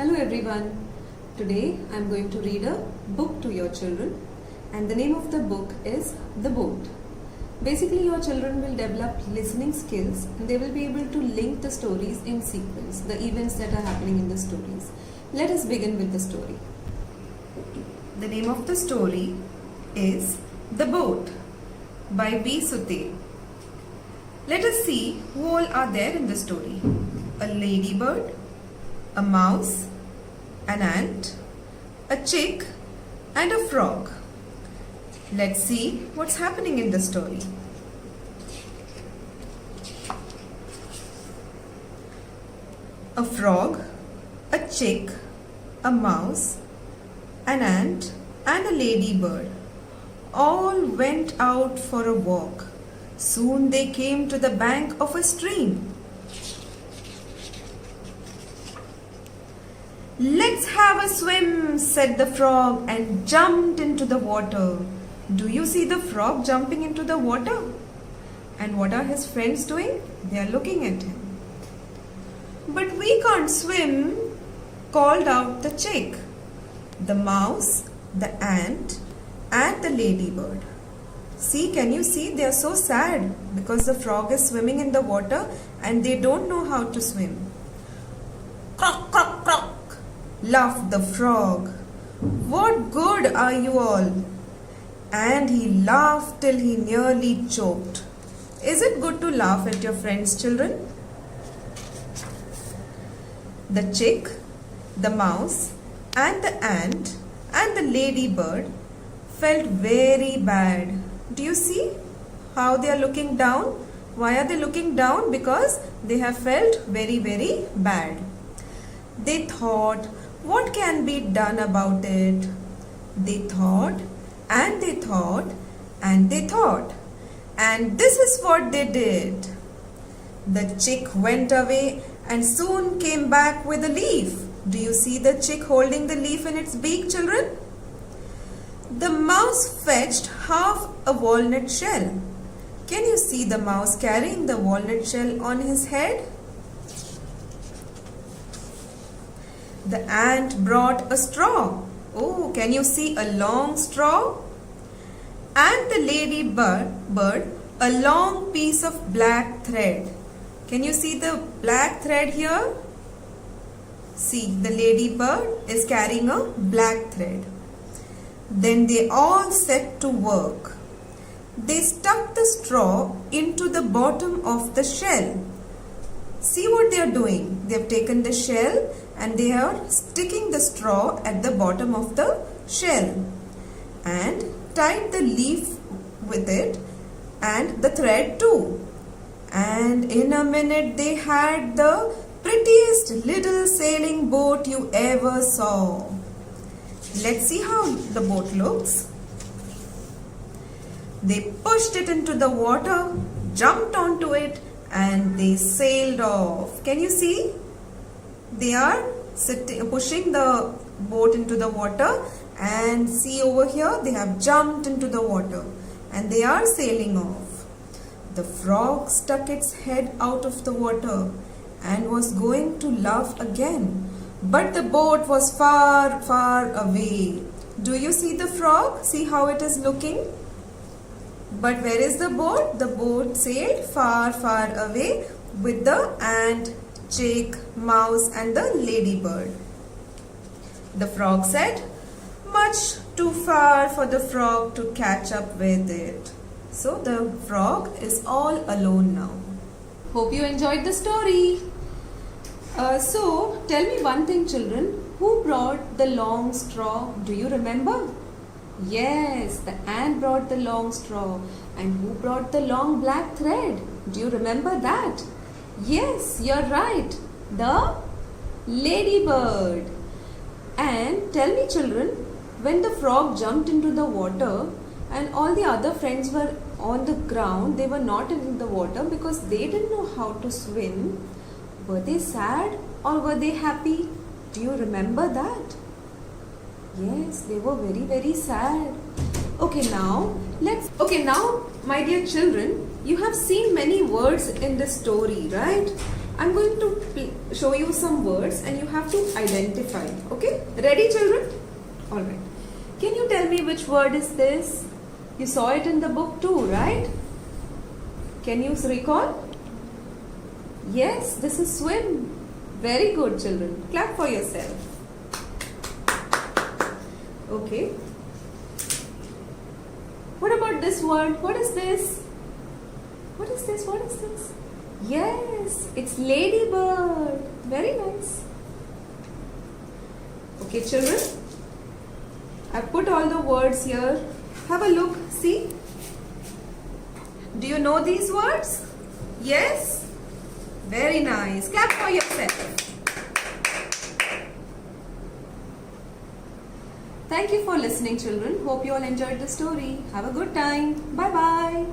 Hello everyone. Today I am going to read a book to your children and the name of the book is The Boat. Basically your children will develop listening skills and they will be able to link the stories in sequence, the events that are happening in the stories. Let us begin with the story. The name of the story is The Boat by V. Sutte. Let us see who all are there in the story. A ladybird, a mouse, an ant, a chick and a frog. Let's see what's happening in the story. A frog, a chick, a mouse, an ant and a ladybird all went out for a walk. Soon they came to the bank of a stream. "Let's have a swim," said the frog and jumped into the water. Do you see the frog jumping into the water? And what are his friends doing? They are looking at him. "But we can't swim," called out the chick, the mouse, the ant and the ladybird. See, can you see? They are so sad because the frog is swimming in the water and they don't know how to swim. "Croak, croak, croak," laughed the frog. "What good are you all?" And he laughed till he nearly choked. Is it good to laugh at your friends, children? The chick, the mouse, and the ant and the ladybird felt very bad. Do you see how they are looking down? Why are they looking down? Because they have felt very, very bad. They thought, what can be done about it? They thought and they thought and they thought. And this is what they did. The chick went away and soon came back with a leaf. Do you see the chick holding the leaf in its beak, children? The mouse fetched half a walnut shell. Can you see the mouse carrying the walnut shell on his head? The ant brought a straw. Oh, can you see a long straw? And the ladybird a long piece of black thread. Can you see the black thread here? See, the ladybird is carrying a black thread. Then they all set to work. They stuck the straw into the bottom of the shell. See what they are doing. They have taken the shell and they are sticking the straw at the bottom of the shell and tied the leaf with it and the thread too. And in a minute they had the prettiest little sailing boat you ever saw. Let's see how the boat looks. They pushed it into the water, jumped onto it and they sailed off. Can you see? They are pushing the boat into the water and see over here they have jumped into the water and they are sailing off. The frog stuck its head out of the water and was going to laugh again, but the boat was far, far away. Do you see the frog? See how it is looking? But where is the boat? The boat sailed far, far away with the ant, chick, mouse and the ladybird. The frog said, much too far for the frog to catch up with it. So the frog is all alone now. Hope you enjoyed the story. So tell me one thing, children. Who brought the long straw? Do you remember? Yes, the ant brought the long straw. And who brought the long black thread? Do you remember that? Yes, you're right. The ladybird. And tell me, children, when the frog jumped into the water and all the other friends were on the ground, they were not in the water because they didn't know how to swim. Were they sad or were they happy? Do you remember that? Yes, they were very, very sad. Okay, now my dear children, you have seen many words in this story, right? I'm going to show you some words and you have to identify. Okay? Ready, children? Alright. Can you tell me which word is this? You saw it in the book too, right? Can you recall? Yes, this is swim. Very good, children. Clap for yourself. Okay. What about this word? What is this? What is this? What is this? Yes, it's ladybird. Very nice. Okay, children. I've put all the words here. Have a look. See? Do you know these words? Yes? Very nice. Clap for yourself. Thank you for listening, children. Hope you all enjoyed the story. Have a good time. Bye-bye.